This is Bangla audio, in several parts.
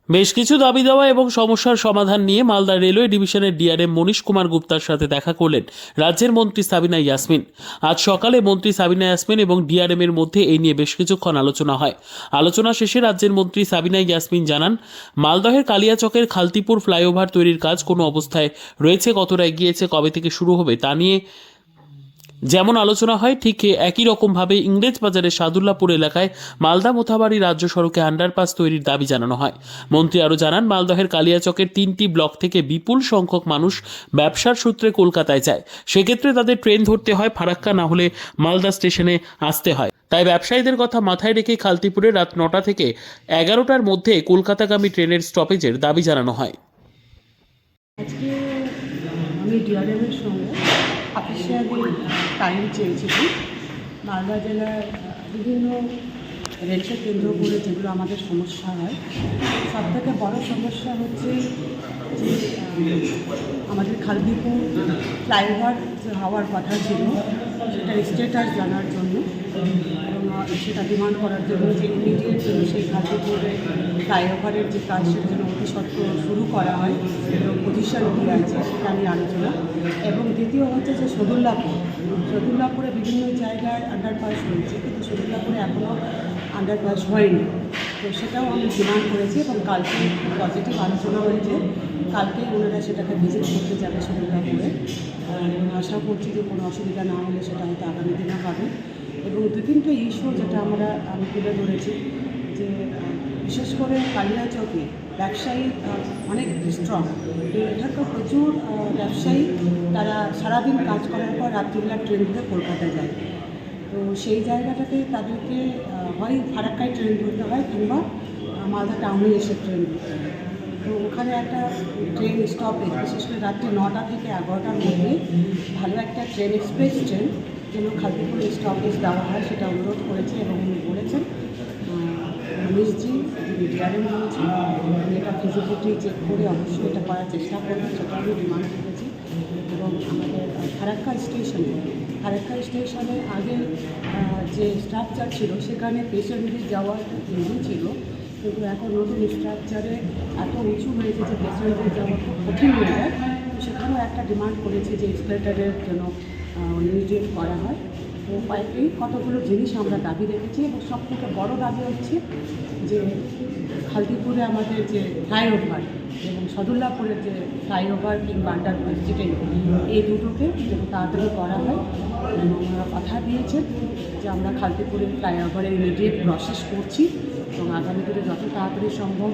বেশ কিছু দাবি দেওয়া এবং সমস্যার সমাধান নিয়ে মালদা রেলওয়ে ডিভিশনের ডিআরএম মনীশ কুমার গুপ্তার সাথে দেখা করলেন রাজ্যের মন্ত্রী সাবিনা ইয়াসমিন। আজ সকালে মন্ত্রী সাবিনা ইয়াসমিন এবং ডিআরএম এর মধ্যে এই নিয়ে বেশ কিছুক্ষণ আলোচনা হয়। আলোচনা শেষে রাজ্যের মন্ত্রী সাবিনা ইয়াসমিন জানান, মালদহের কালিয়াচকের খালতিপুর ফ্লাইওভার তৈরির কাজ কোনো অবস্থায় রয়েছে, কতটা এগিয়েছে, কবে থেকে শুরু হবে তা নিয়ে যেমন আলোচনা হয়, ঠিক একই রকমভাবে ইংরেজ বাজারের সাদুল্লাপুর এলাকায় মালদা মোথাবাড়ি রাজ্য সড়কে আন্ডারপাস তৈরির দাবি জানানো হয়। মন্ত্রী আরও জানান, মালদহের কালিয়াচকের 3টি ব্লক থেকে বিপুল সংখ্যক মানুষ ব্যবসার সূত্রে কলকাতায় যায়। সেক্ষেত্রে তাদের ট্রেন ধরতে হয় ফারাক্কা, না হলে মালদা স্টেশনে আসতে হয়। তাই ব্যবসায়ীদের কথা মাথায় রেখে খালতিপুরে রাত 9টা থেকে 11টার মধ্যে কলকাতাগামী ট্রেনের স্টপেজের দাবি জানানো হয়। আজকে আমি ডিআরএমের সঙ্গে অফিসিয়ালি টাইম চেয়েছিলাম। মালদা জেলার বিভিন্ন রেলকে কেন্দ্র করে যেগুলো আমাদের সমস্যা হয়, সবথেকে বড় সমস্যা হচ্ছে যে আমাদের খালদিপুর ফ্লাইওভার যে হওয়ার কথা ছিল সেটার স্ট্যাটাস জানার জন্য এবং সেটা ডিমান্ড করার জন্য যে ইমিডিয়েট সেই খালদিপুরে ফ্লাইওভারের যে কাজ সেটার জন্য অতি সত্ত্বর শুরু করা হয় এবং পজিশন কী আছে সেটা নিয়ে আলোচনা। এবং দ্বিতীয় হচ্ছে যে সদুল্লাপুরে বিভিন্ন জায়গায় আন্ডারপাস হয়েছে, কিন্তু সদুল্লাপুরে এখনও আন্ডারপাস হয়নি। তো সেটাও আমি ডিমান্ড করেছি এবং কালকে পজিটিভ আলোচনা হয়েছে। কালকেই ওনারা সেটাকে ভিজিট করতে যাবে সদুল্লাপুরে। আশা করছি যে কোনো অসুবিধা না হলে সেটা হয়তো আগামী দিনে হবে। এবং দু তিনটে ইস্যু যেটা আমি তুলে ধরেছি, যে বিশেষ করে কালিয়াচকে ব্যবসায়ী অনেক স্ট্রং। এখানকার প্রচুর ব্যবসায়ী তারা সারাদিন কাজ করার পর রাত্রিবেলা ট্রেন ধরে কলকাতা যায়। তো সেই জায়গাটাতে তাদেরকে হয় ফারাক্কায় ট্রেন ধরতে হয় কিংবা মালদা টাউনে এসে ট্রেন ধরতে হয়। তো ওখানে একটা ট্রেন স্টপেজ, বিশেষ করে রাত্রি 9টা থেকে 11টার মধ্যে ভালো একটা ট্রেন, এক্সপ্রেস ট্রেন যেন খালতিপুর স্টপেজ দেওয়া হয় সেটা অনুরোধ করেছে এবং উনি বলেছেন মনীশজি, যিনি ডিআরএম রয়েছেন, এটা ফিজিবিলিটি চেক করে অবশ্যই এটা করার চেষ্টা করবেন, সেটা আমি ডিমান্ড করেছি। এবং আমাদের ফারাক্কা স্টেশনে আগে যে স্ট্রাকচার ছিল সেখানে পেশেন্টদের যাওয়ার ইজি ছিল, কিন্তু এখন নতুন স্ট্রাকচারে এত উঁচু হয়েছে যে পেশেন্টদের যাওয়া খুব কঠিন হয়ে যায়। তো সেখানেও একটা ডিমান্ড করেছি যে এক্সপ্লেটারের জন্য ইমিডিয়েট করা হয়। তো এই কতগুলো জিনিস আমরা দাবি রেখেছি এবং সবথেকে বড় দাবি হচ্ছে যে খালতিপুরে আমাদের যে ফ্লাইওভার এবং সদুল্লাপুরের যে ফ্লাইওভার কিংবা আন্ডারপাস, যেটাই এই দুটোকে যেন তাড়াতাড়ি করা হয়। এবং ওনারা কথা দিয়েছেন যে আমরা খালতিপুরের ফ্লাইওভারের ইমিডিয়েট প্রসেস করছি এবং আগামী দিনে যত তাড়াতাড়ি সম্ভব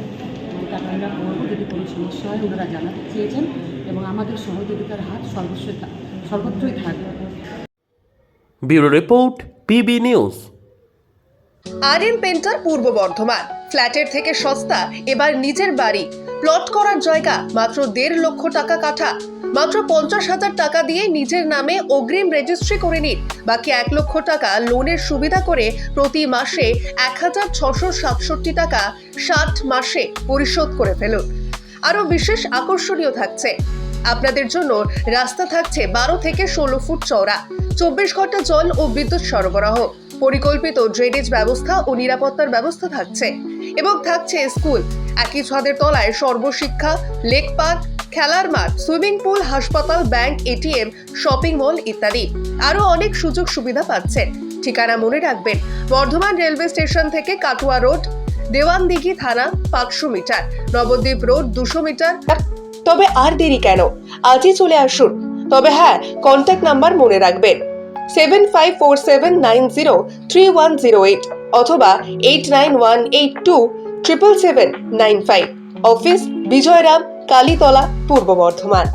তাকে আমরা করবো। যদি কোনো সমস্যা হয় ওনারা জানাতে চেয়েছেন এবং আমাদের সহযোগিতার হাত সর্বত্রই থাকবে। Bureau report, PB news. RM painter পূর্ব বর্ধমান। ফ্ল্যাটের থেকে সস্তা এবার নিজের বাড়ি। প্লট করার জায়গা মাত্র 1.5 লক্ষ টাকা কাঠা। মাত্র 50,000 টাকা দিয়ে নিজের নামে অগ্রিম রেজিস্ট্রি করে নিন। বাকি 1 লক্ষ টাকা লোনের সুবিধা করে প্রতি মাসে 1,667 টাকা 60 মাসে পরিশোধ করে ফেলুন। আরও বিশেষ আকর্ষণীয় থাকছে, আপনাদের জন্য রাস্তা থাকছে 12 থেকে 16 ফুট চওড়া, 24 ঘন্টা জল ও বিদ্যুৎ সরবরাহ, পরিকল্পিত ড্রেনেজ ব্যবস্থা ও নিরাপত্তার ব্যবস্থা থাকছে এবং থাকছে স্কুল। একই ছাদের তলায় সর্বশিক্ষা, লেক পার্ক, খেলার মাঠ, সুইমিং পুল, হাসপাতাল, ব্যাংক, এটিএম, শপিং মল ইত্যাদি আরও অনেক সুযোগ সুবিধা পাচ্ছেন। ঠিকানা মনে রাখবেন, বর্ধমান রেলওয়ে স্টেশন থেকে কাটুয়া রোড, দেওয়ানদিঘি থানা 500 মিটার, নবদ্বীপ রোড 200 মিটার। তবে আর দেরি কেন, আজই চলে আসুন। তবে হ্যাঁ, কন্ট্যাক্ট নাম্বার মনে রাখবেন 7547903108 অথবা 8918277795। অফিস বিজয়রাম, কালীতলা, পূর্ব বর্ধমান।